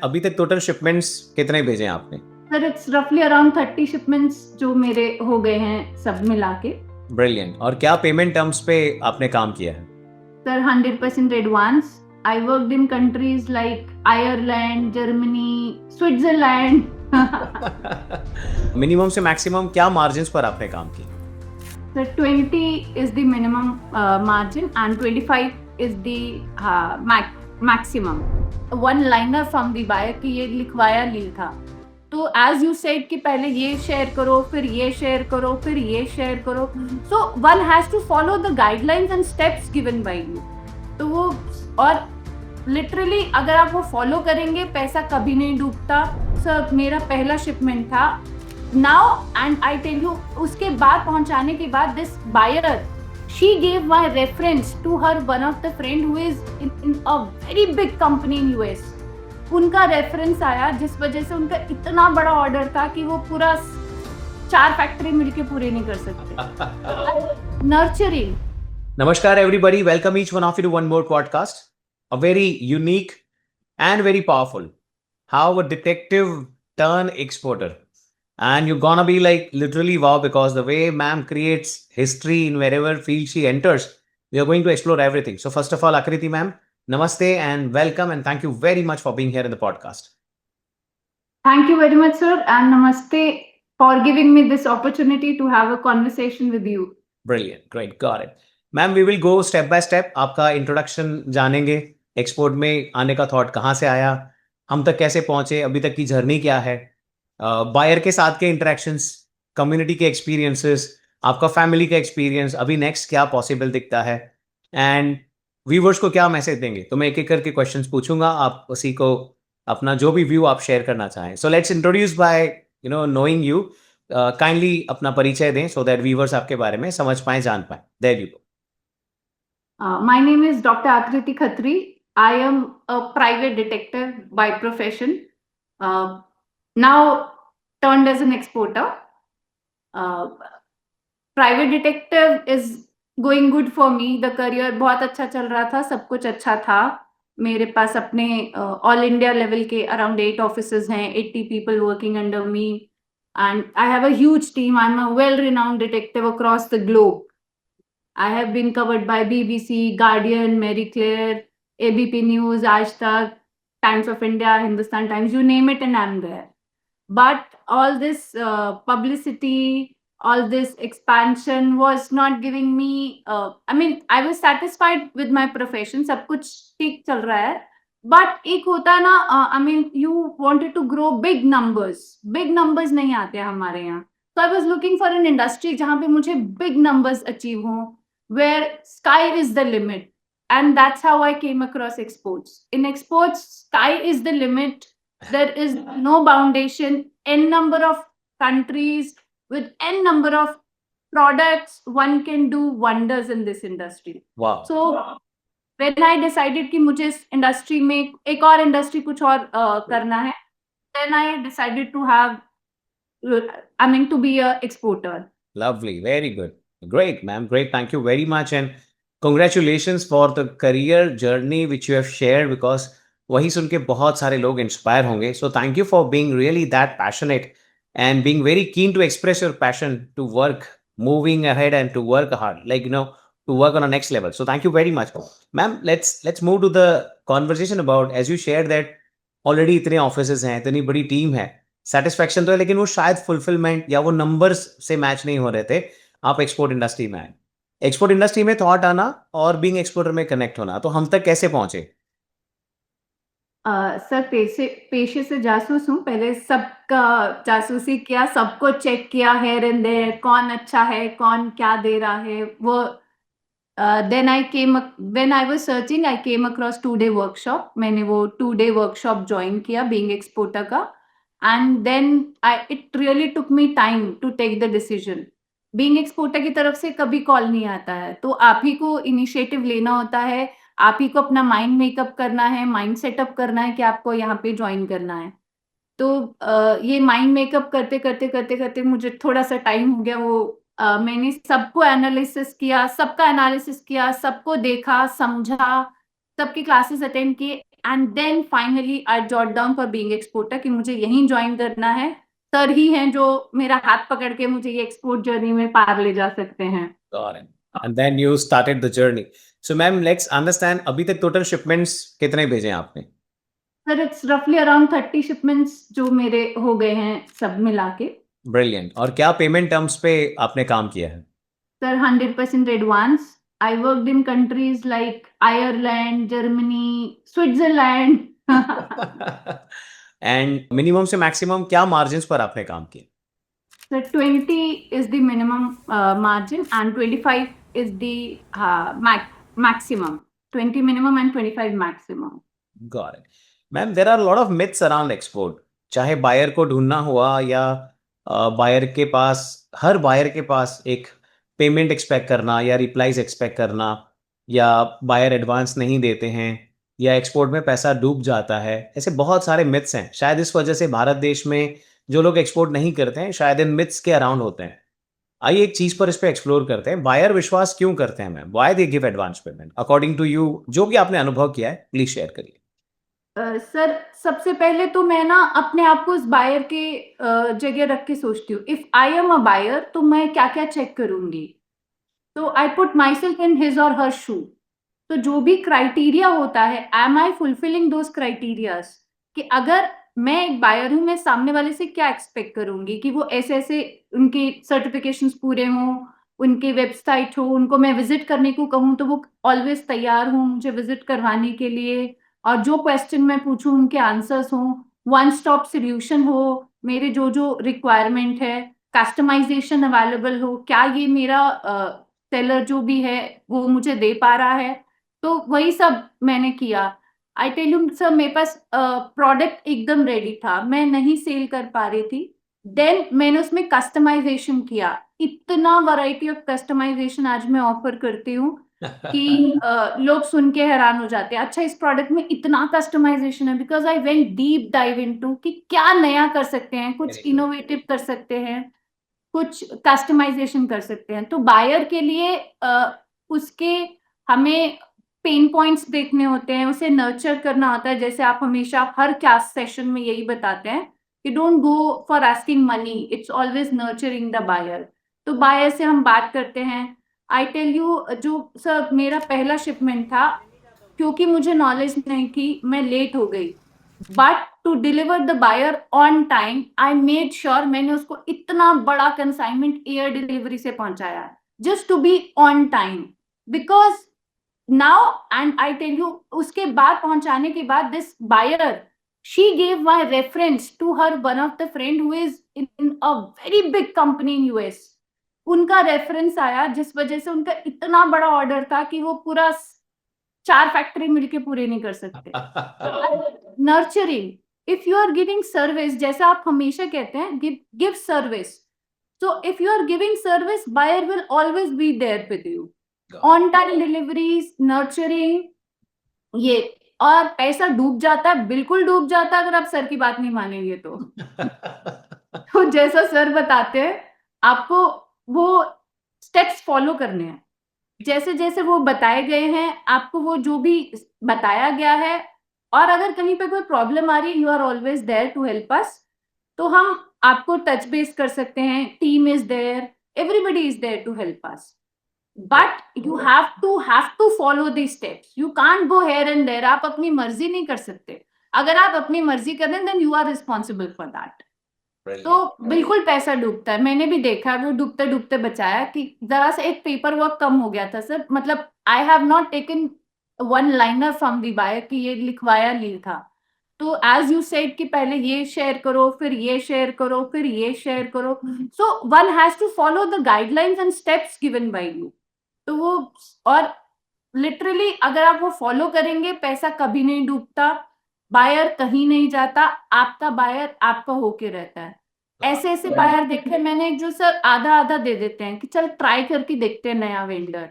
अभी तक total shipments कितने भेजे हैं आपने? सर इट्स रफली अराउंड 30 शिपमेंट्स जो मेरे हो गए हैं सब मिला के। ब्रिलियंट। और क्या पेमेंट टर्म्स पे आपने काम किया है? Sir 100% advance. I worked in countries like Ireland, Germany, Switzerland. Minimum से मैक्सिमम क्या मार्जिन्स पर आपने काम किया? Sir 20 is the minimum margin and 25 is the maximum. One liner from the buyer कि ये लिखवाया ली था। तो एज यू सेड कि पहले ये शेयर करो, फिर ये शेयर करो, फिर ये शेयर करो। So one has to follow the guidelines and steps given by you. तो वो और लिटरली अगर आप वो फॉलो करेंगे पैसा कभी नहीं डूबता। सर मेरा पहला शिपमेंट था now and I tell you, उसके बाद पहुंचाने के बाद this buyer she gave my reference to her one of the friend who is in a very big company in US. उनका रेफरेंस आया जिस वजह से उनका इतना बड़ा ऑर्डर था कि वो पूरा 4 फैक्ट्री मिलके पूरे नहीं कर सकते। नर्चरिंग। नमस्कार everybody, welcome each one of you to one more podcast. A very unique and very powerful. How a detective turn exporter. And you're gonna be like literally wow, because the way ma'am creates history in wherever field she enters, we are going to explore everything. So first of all, Akriti ma'am, namaste and welcome, and thank you very much for being here in the podcast. Thank you very much, sir, and namaste for giving me this opportunity to have a conversation with you. Brilliant, great, got it. Ma'am we will go step by step, आपका introduction जानेंगे, export में आने का thought कहाँ से आया, हम तक कैसे पहुंचे, अभी तक की जर्नी क्या है, बायर के साथ के इंटरेक्शंस, कम्युनिटी के एक्सपीरियंसेस, आपका फैमिली का एक्सपीरियंस, अभी नेक्स्ट क्या पॉसिबल दिखता है, एंड व्यूवर्स को क्या मैसेज देंगे। तो मैं एक एक करके क्वेश्चंस पूछूंगा, आप उसी को अपना जो भी व्यू आप शेयर करना चाहें। So let's introduce by knowing you. Kindly अपना परिचय दें सो दैट व्यूवर्स आपके बारे में समझ पाए, जान पाए। There you go. My name is Dr. Akriti Khatri. I am a private detective by profession, now turned as an exporter. Uh, Private detective is going good for me. The career बहुत अच्छा चल रहा था, सब कुछ अच्छा था। मेरे पास अपने ऑल इंडिया लेवल के अराउंड 8 ऑफिसेज हैं, 80 people working under me, and I have a huge team. I'm a well-renowned detective across the globe. I have been covered by BBC, Guardian, Marie Claire, ABP News, Aaj Tak, Times of India, Hindustan Times, you name it, and I'm there. But all this publicity, all this expansion was not giving me. I mean, I was satisfied with my profession. सब कुछ ठीक चल रहा है. But एक होता है ना, I mean, you wanted to grow big numbers. Big numbers नहीं आते हमारे यहाँ. So I was looking for an industry जहाँ पे मुझे big numbers achieve हों, where sky is the limit. And that's how I came across exports. In exports, sky is the limit. There is no foundation. N number of countries with N number of products, one can do wonders in this industry. वाह, So when I decided कि मुझे इस industry में एक और industry कुछ और करना है, then I decided to have, I mean, to be a exporter. lovely, very good, great ma'am, great, thank you very much, and congratulations for the career journey which you have shared, because वही सुन के बहुत सारे लोग inspire होंगे। So thank you for being really that passionate and being very keen to express your passion to work, moving ahead and to work hard, like to work on a next level. So thank you very much, ma'am. Let's move to the conversation about, as you shared that already इतने offices हैं, इतनी बड़ी team है, satisfaction तो है, लेकिन वो शायद फुलफिलमेंट या वो नंबर्स से मैच नहीं हो रहे थे। आप एक्सपोर्ट इंडस्ट्री में आए, एक्सपोर्ट इंडस्ट्री में थॉट आना और बीइंग एक्सपोर्टर में कनेक्ट होना, तो हम तक कैसे पहुंचे? सर पेशे से जासूस हूँ। पहले सबका जासूसी किया, सबको चेक किया हेयर एंड देयर, कौन अच्छा है, कौन क्या दे रहा है। वो then I came when I was searching, I came across 2-day workshop. मैंने वो 2-day वर्कशॉप ज्वाइन किया बीइंग एक्सपोर्टर का, and then I it really took me time to take the decision. Being exporter की तरफ से कभी call नहीं आता है, तो आप ही को इनिशिएटिव लेना होता है। आप ही को अपना माइंड मेकअप करना है, माइंड सेटअप करना है कि आपको यहाँ पे ज्वाइन करना है। तो ये माइंड मेकअप करते मुझे थोड़ा सा टाइम हो गया। वो मैंने सबको एनालिसिस किया, सबका एनालिसिस किया, सबको देखा, समझा, सबकी क्लासेस अटेंड किए, and then finally I jot down for being exporter कि मुझे यहीं ज्वाइन करना है। सर ही हैं जो मेरा हाथ पकड़ के मुझे ये एक्सपोर्ट जर्नी में पार ले जा सकते हैं। Got it. And then you started the journey. So ma'am let's understand अभी तक टोटल शिपमेंट्स कितने भेजे हैं आपने? सर इट्स रफली अराउंड 30 शिपमेंट्स जो मेरे हो गए हैं सब मिला के। ब्रिलियंट। और क्या पेमेंट टर्म्स पे आपने काम किया है? Sir 100% advance. I worked in countries like Ireland, Germany, Switzerland. And minimum से मैक्सिमम क्या मार्जिन्स पर आपने काम किया? So 20 is the minimum margin and 25 is the maximum. 20 minimum and 25 maximum. Got it. Ma'am there are lot of myths around export. चाहे buyer को ढूंढना हुआ या बायर के पास, हर बायर के पास एक पेमेंट एक्सपेक्ट करना या रिप्लाईज एक्सपेक्ट करना, या बायर एडवांस नहीं देते हैं, या एक्सपोर्ट में पैसा डूब जाता है। ऐसे बहुत सारे मिथ्स हैं। शायद इस वजह से भारत देश में जो लोग एक्सपोर्ट नहीं करते हैं शायद इन मिथ्स के अराउंड होते हैं। आइए एक चीज पर इस पे एक्सप्लोर करते हैं। बायर विश्वास क्यों करते हैं ma'am? Why they give advance payment according to you? जो भी आपने अनुभव किया है प्लीज शेयर करिए। सर सबसे पहले तो मैं ना अपने आप को इस बायर के जगह रख के सोचती हूँ। If I am a buyer तो मैं क्या क्या चेक करूंगी। तो I put myself in his और हर शू। तो जो भी क्राइटेरिया होता है, am I fulfilling those criterias, कि अगर मैं एक बायर हूं, मैं सामने वाले से क्या एक्सपेक्ट करूंगी कि वो ऐसे ऐसे उनके सर्टिफिकेशंस पूरे हों, उनके वेबसाइट हो, उनको मैं विजिट करने को कहूँ तो वो ऑलवेज तैयार हूँ मुझे विजिट करवाने के लिए, और जो क्वेश्चन मैं पूछूं उनके आंसर्स हों, वन स्टॉप सोल्यूशन हो, मेरे जो जो रिक्वायरमेंट है, कस्टमाइजेशन अवेलेबल हो, क्या ये मेरा सेलर जो भी है वो मुझे दे पा रहा है। तो वही सब मैंने किया। आई टेल यू सर, मेरे पास प्रोडक्ट एकदम रेडी था, मैं नहीं सेल कर पा रही थी। देन मैंने उसमें कस्टमाइजेशन किया। इतना वैरायटी ऑफ कस्टमाइजेशन आज मैं ऑफर करती हूँ कि लोग सुन के हैरान हो जाते हैं, अच्छा इस प्रोडक्ट में इतना कस्टमाइजेशन है, because I went deep dive into कि क्या नया कर सकते हैं, कुछ इनोवेटिव कर सकते हैं, कुछ कस्टमाइजेशन कर सकते हैं। तो बायर के लिए उसके हमें पेन पॉइंट्स देखने होते हैं, उसे नर्चर करना होता है। जैसे आप हमेशा हर क्लास सेशन में यही बताते हैं कि don't go for asking money, it's always nurturing the buyer. तो बायर से हम बात करते हैं। आई टेल यू, जो सर मेरा पहला शिपमेंट था, क्योंकि मुझे नॉलेज नहीं थी मैं लेट हो गई, but to deliver the buyer on time I made sure मैंने उसको इतना बड़ा कंसाइनमेंट एयर डिलीवरी से पहुंचाया just to be on time. Because now and I tell you, उसके बाद पहुंचाने के बाद this buyer she gave my reference to her one of the friend who is in a very big company in US. उनका reference आया जिस वजह से उनका इतना बड़ा ऑर्डर था कि वो पूरा 4 फैक्ट्री मिलके पूरे नहीं कर सकते। Nurturing, if you are giving service, जैसा आप हमेशा कहते हैं, give service. So if you are giving service, buyer will always be there with you. On time deliveries, nurturing, ये। और पैसा डूब जाता है, बिल्कुल डूब जाता है अगर आप सर की बात नहीं मानेंगे तो। तो जैसा सर बताते हैं आपको वो स्टेप्स फॉलो करने हैं, जैसे जैसे वो बताए गए हैं आपको, वो जो भी बताया गया है। और अगर कहीं पे कोई प्रॉब्लम आ रही है, you are always there to help us. तो हम आपको टच बेस कर सकते हैं, team is there, everybody is there to help us, but you have to follow the steps. You can't go here and there. आप अपनी मर्जी नहीं कर सकते। अगर आप अपनी मर्जी कर रहे हैं then you are responsible for that. तो बिल्कुल पैसा डूबता है, मैंने भी देखा वो डूबते डूबते बचाया। कि जरा सा एक पेपर वर्क कम हो गया था सर, मतलब I have not taken one liner from the buyer कि ये लिखवाया नहीं था। तो एज यू सेड कि पहले ये शेयर करो, फिर ये शेयर करो, फिर ये शेयर करो। So one has to follow the guidelines and steps given by you. तो वो, और लिटरली अगर आप वो फॉलो करेंगे, पैसा कभी नहीं डूबता, बायर कहीं नहीं जाता, आपका बायर आपका होके रहता है। ऐसे ऐसे बायर देखे मैंने जो सर आधा आधा दे देते हैं कि चल ट्राई करके देखते हैं नया वेंडर।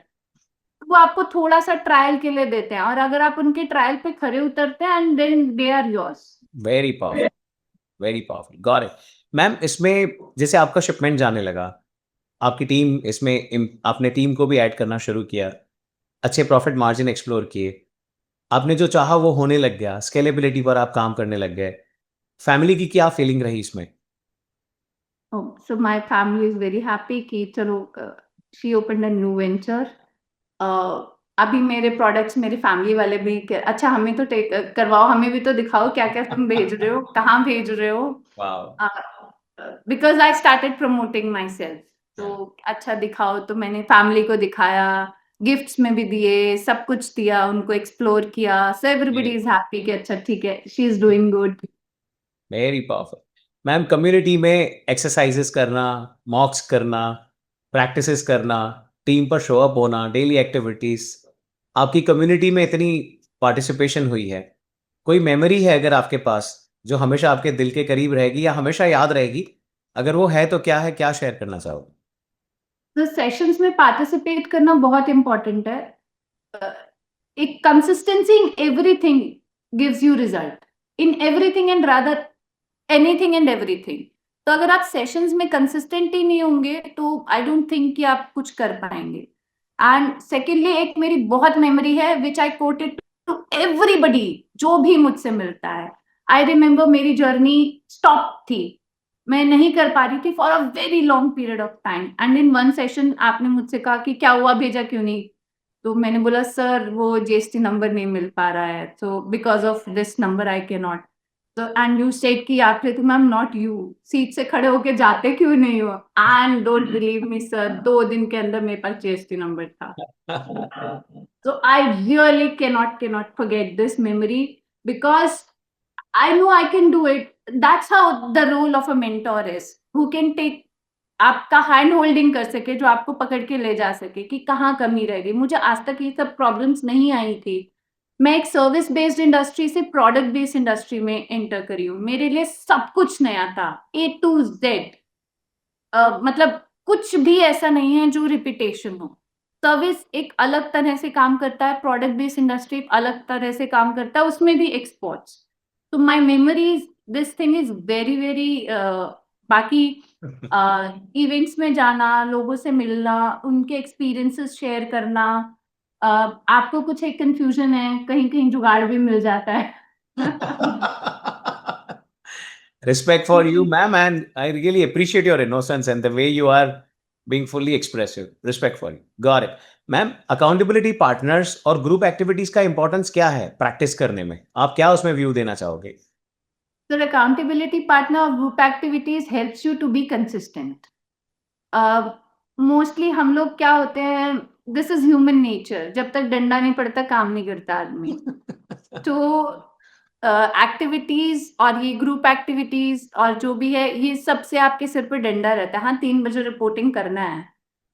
वो आपको थोड़ा सा ट्रायल के लिए देते हैं, और अगर आप उनके ट्रायल पे खरे उतरते हैं and then they are yours. Very powerful, very powerful, got it. Ma'am इसमें जैसे आपका शिपमेंट जाने लगा, आपकी टीम इसमें आपने टीम को भी ऐड करना शुरू किया, अच्छे प्रॉफिट मार्जिन एक्सप्लोर किए, आपने जो चाहा वो होने लग गया, स्केलेबिलिटी पर आप काम करने लग गए। फैमिली की क्या फीलिंग रही इसमें? So my family is very happy कि चलो she opened a new venture. अभी मेरे प्रोडक्ट्स मेरी फैमिली वाले भी अच्छा हमें तो टेक करवाओ, हमें भी तो दिखाओ क्या-क्या तुम भेज रहे हो, कहाँ भेज रहे हो? Wow! A, because I started promoting my self तो अच्छा दिखाओ तो मैंने फैमिली को दिखाया, गिफ्ट्स में भी दिए, सब कुछ दिया, उनको एक्सप्लोर किया, सो एवरीबॉडी इज़ हैप्पी कि अच्छा ठीक है, she is doing good. Very powerful. Ma'am community में एक्सरसाइजेस करना, मॉक्स करना, प्रैक्टिसेस करना, टीम पर शो अप होना, डेली एक्टिविटीज़, आपकी कम्युनिटी में इतनी पार्टिसिपेशन हुई है। कोई मेमोरी है अगर आपके पास, जो हमेशा आपके दिल के करीब रहेगी या हमेशा याद रहेगी? अगर वो है तो क्या है? क्या शेयर करना चाहोगे? तो सेशंस में पार्टिसिपेट करना बहुत इम्पोर्टेंट है। अ, एक consistency in everything gives you result, in everything and rather anything and everything. तो अगर आप सेशंस में कंसिस्टेंट ही नहीं होंगे तो आई डोंट थिंक कि आप कुछ कर पाएंगे। एंड सेकेंडली एक मेरी बहुत मेमोरी है विच आई कोटेड टू एवरीबडी जो भी मुझसे मिलता है। आई रिमेम्बर मेरी जर्नी स्टॉप थी, मैं नहीं कर पा रही थी for a very long period of time and in one session आपने मुझसे कहा कि क्या हुआ, भेजा क्यों नहीं? तो मैंने बोला सर वो जीएसटी नंबर नहीं मिल पा रहा है, so because of this number I cannot। तो एंड यू सेड कि आखिर तुम मैम नॉट यू सीट से खड़े होके जाते क्यों नहीं हो? And don't believe me sir 2 दिन के अंदर मेरे पास जीएसटी नंबर था। So I really cannot forget this memory because I know I can do it. That's how the role of a mentor is, who can take आपका hand holding कर सके, जो आपको पकड़ के ले जा सके कि कहाँ कमी रह गई। मुझे आज तक ये सब प्रॉब्लम्स नहीं आई थी। मैं एक सर्विस बेस्ड इंडस्ट्री से प्रोडक्ट बेस्ड इंडस्ट्री में एंटर करी हूँ। मेरे लिए सब कुछ नया था, ए टू जेड। मतलब कुछ भी ऐसा नहीं है जो रिपिटेशन हो। सर्विस एक अलग तरह से काम करता है, प्रोडक्ट बेस्ड इंडस्ट्री अलग तरह से काम करता है, उसमें भी एक्सपर्ट्स। तो my memories this thing is very very बाकी इवेंट्स में जाना, लोगों से मिलना, उनके एक्सपीरियंसेस शेयर करना। आपको कुछ एक कन्फ्यूजन है, कहीं-कहीं जुगाड़ भी मिल जाता है। Respect for you, ma'am, and I really appreciate your innocence and the way you are being fully expressive. Respect for you. Got it. Ma'am accountability partners और ग्रुप एक्टिविटीज का इंपॉर्टेंस क्या है प्रैक्टिस करने में? आप क्या उसमें व्यू देना चाहोगे? So the accountability partner of group activities helps you to be consistent. Mostly हम लोग क्या होते हैं, दिस इज ह्यूमन नेचर, जब तक डंडा नहीं पड़ता काम नहीं करता आदमी। तो एक्टिविटीज और ये ग्रुप एक्टिविटीज और जो भी है ये सबसे आपके सिर पे डंडा रहता है। हाँ 3 बजे रिपोर्टिंग करना है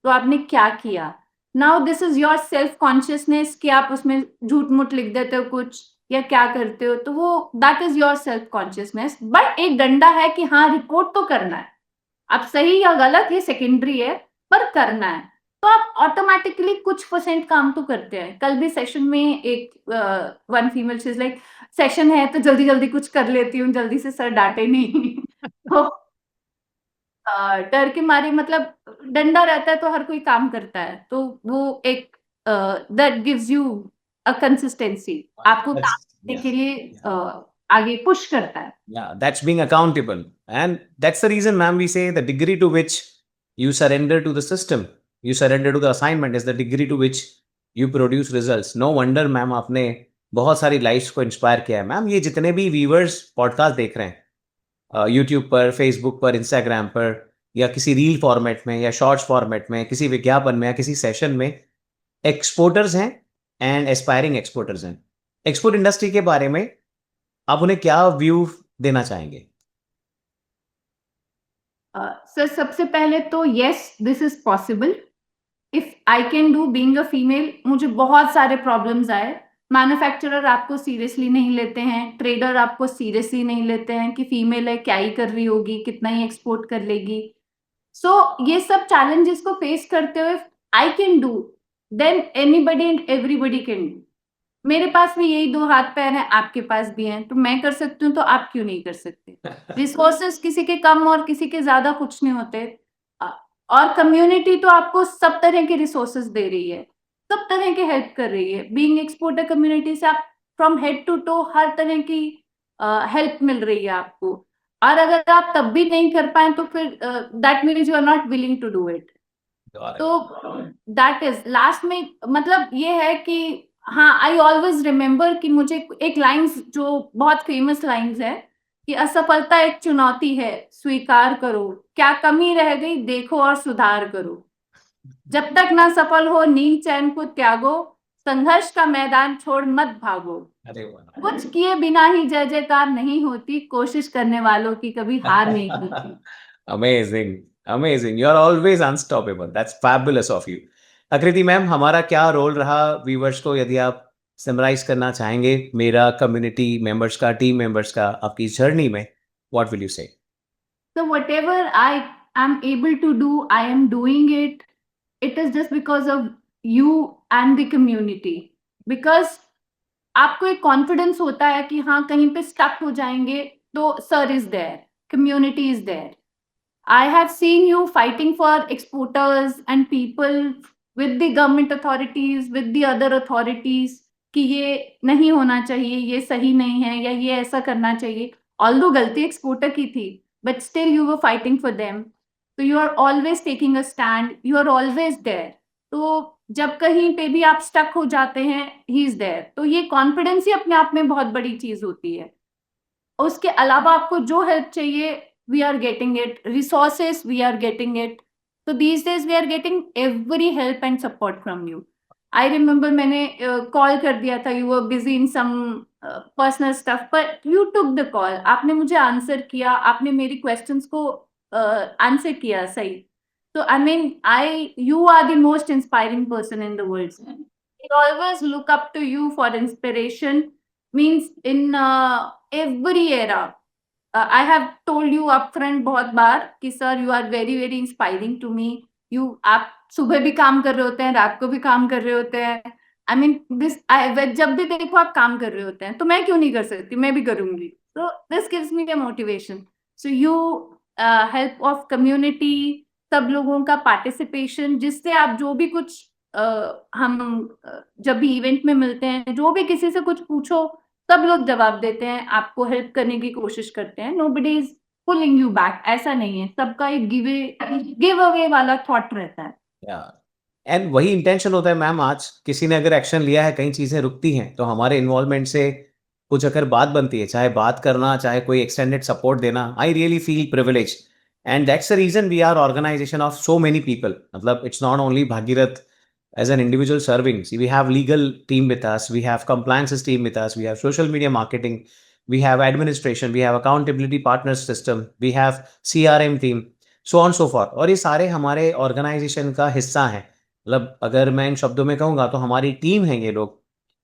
तो आपने क्या किया। Now this is your self consciousness कि आप उसमें झूठ मूठ लिख देते हो कुछ या क्या करते हो, तो वो that is your self consciousness. But एक डंडा है कि हाँ रिपोर्ट तो करना है। अब सही या गलत ये सेकेंडरी है, पर करना है। तो आप ऑटोमैटिकली कुछ परसेंट काम तो करते हैं। कल भी सेशन में एक one female she is like session है तो जल्दी-जल्दी कुछ कर लेती हूँ, जल्दी से सर डाँटे नहीं। तो डर के मारे मतलब डंडा रहता है तो हर कोई काम करता है। तो वो एक that gives you a consistency, आपको काम That's करने yeah. के लिए Yeah. आगे पुश करता है। Yeah, that's being accountable. And that's the reason, ma'am, we say the degree to which you surrender to the system, you surrender to the assignment is the degree to which you produce results. No wonder, ma'am, आपने बहुत सारी lives को inspire किया है। Ma'am, ये जितने भी viewers podcast देख रहे हैं यूट्यूब पर, फेसबुक पर, इंस्टाग्राम पर या किसी रील फॉर्मेट में या शॉर्ट्स फॉर्मेट में, किसी विज्ञापन में या किसी सेशन में एक्सपोर्टर्स हैं एंड एस्पायरिंग एक्सपोर्टर्स हैं। एक्सपोर्ट इंडस्ट्री के बारे में आप उन्हें क्या व्यू देना चाहेंगे? सर सबसे पहले तो yes this is possible if I can do being a female. मुझे बहुत सारे प्रॉब्लम्स आए। मैन्युफैक्चरर आपको सीरियसली नहीं लेते हैं, ट्रेडर आपको सीरियसली नहीं लेते हैं कि फीमेल है क्या ही कर रही होगी, कितना ही एक्सपोर्ट कर लेगी। सो ये सब चैलेंजेस को फेस करते हुए I can do, then anybody and everybody can do. मेरे पास भी यही 2 हाथ पैर हैं, आपके पास भी हैं, तो मैं कर सकती हूँ तो आप क्यों नहीं कर सकते? रिसोर्सेज़ किसी के कम और किसी के ज़्यादा कुछ नहीं होते। अ, और कम्युनिटी तो आपको सब तरह के रिसोर्सेज़ दे रही है, सब तरह के हेल्प कर रही है। बीइंग एक्सपोर्टर कम्युनिटी से आप फ्रॉम हेड टू टो हर तरह की हेल्प मिल रही है आपको, और अगर आप तब भी नहीं कर पाए तो फिर that means you are not willing to do it. Got it. तो दैट इज लास्ट में, मतलब ये है कि हाँ, आई ऑलवेज रिमेम्बर कि मुझे एक लाइंस जो बहुत फेमस लाइंस है कि असफलता एक चुनौती है, स्वीकार करो, क्या कमी रह गई देखो और सुधार करो, जब तक ना सफल हो नींद चैन को त्यागो, संघर्ष का मैदान छोड़ मत भागो, अरे वाह। कुछ किए बिना ही जय जयकार नहीं होती, कोशिश करने वालों की कभी हार नहीं होती। Amazing, amazing. You're always unstoppable. That's fabulous of you. आकृति मैम, हमारा क्या रोल रहा व्यूवर्स को, यदि आप समराइज करना चाहेंगे मेरा, कम्युनिटी मेंबर्स का, टीम मेंबर्स का, आपकी जर्नी में, व्हाट विल यू से? So whatever I am able to do, I am doing it. It is just because of you and the community. Because आपको एक कॉन्फिडेंस होता है कि हाँ, कहीं पे स्टक हो जाएंगे तो sir is there, community is there. I have seen you fighting for exporters and people with the government authorities, with the other authorities, कि ये नहीं होना चाहिए, ये सही नहीं है, या ये ऐसा करना चाहिए। Although गलती एक्सपोर्टर की थी, but still you were fighting for them. So you are always taking a stand, you are always there. तो जब कहीं पे भी आप स्टक हो जाते हैं, he is there. तो ये कॉन्फिडेंस ही अपने आप में बहुत बड़ी चीज होती है। उसके अलावा आपको जो हेल्प चाहिए, we are getting it, resources we are getting it. तो these days we are getting every help and support from you. I remember मैंने कॉल कर दिया था, you were busy in some personal stuff, but you took the call, आपने मुझे answer किया, आपने मेरी क्वेश्चंस को आंसर किया सही। तो I mean, you are the most inspiring person in the world. I always look up to you for inspiration, means in every era. I have told you upfront बहुत बार कि sir you are very very inspiring to me. आप सुबह भी काम कर रहे होते हैं, रात को भी काम कर रहे होते हैं। आई मीन दिस, जब भी देखो आप काम कर रहे होते हैं, तो मैं क्यों नहीं कर सकती, मैं भी करूंगी। तो this gives me the motivation. So you help of community, सब लोगों का पार्टिसिपेशन, जिससे आप जो भी कुछ हम जब भी इवेंट में मिलते हैं, जो भी किसी से कुछ पूछो, सब लोग जवाब देते हैं, आपको हेल्प करने की कोशिश करते हैं। Nobody is pulling you back, ऐसा नहीं है, सबका एक गिव अवे वाला थॉट रहता है। एंड वही इंटेंशन होता है मैम। आज किसी ने अगर एक्शन लिया है, कई चीज़ें रुकती हैं, तो हमारे इन्वॉल्वमेंट से कुछ अगर बात बनती है, चाहे बात करना, चाहे कोई एक्सटेंडेड सपोर्ट देना, I really feel privilege, and that's the reason we are organisation of so many people. मतलब it's not only Bhagirath as an individual serving. See, we have legal team with us, we have compliances team with us, we have social media marketing, we have administration, we have accountability partners system, we have CRM team, so on so forth. और ये सारे हमारे organisation का हिस्सा हैं। मतलब अगर मैं इन शब्दों में कहूँगा तो हमारी टीम है ये लोग,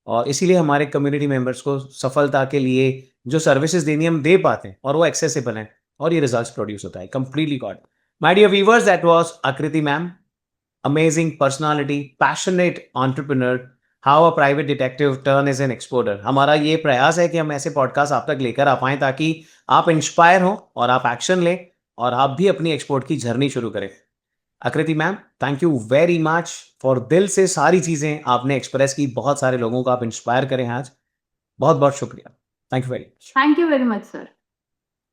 और इसीलिए हमारे कम्युनिटी मेंबर्स को सफलता के लिए जो सर्विसेज देनी हम दे पाते हैं, और वो एक्सेसिबल हैं, और ये रिजल्ट्स प्रोड्यूस होता है। Completely got. My dear viewers, that was Akriti ma'am, amazing personality, passionate entrepreneur, how a private detective turn is an exporter. हमारा ये प्रयास है कि हम ऐसे पॉडकास्ट आप तक लेकर आ पाएँ, ताकि आप इंस्पायर हों और आप एक्शन लें और आप भी अपनी एक्सपोर्ट की जर्नी शुरू करें। आकृति ma'am, thank you very much for दिल से सारी चीज़ें आपने एक्सप्रेस की, बहुत सारे लोगों को आप इंस्पायर करें आज। बहुत बहुत शुक्रिया। Thank you very much. Thank you very much sir.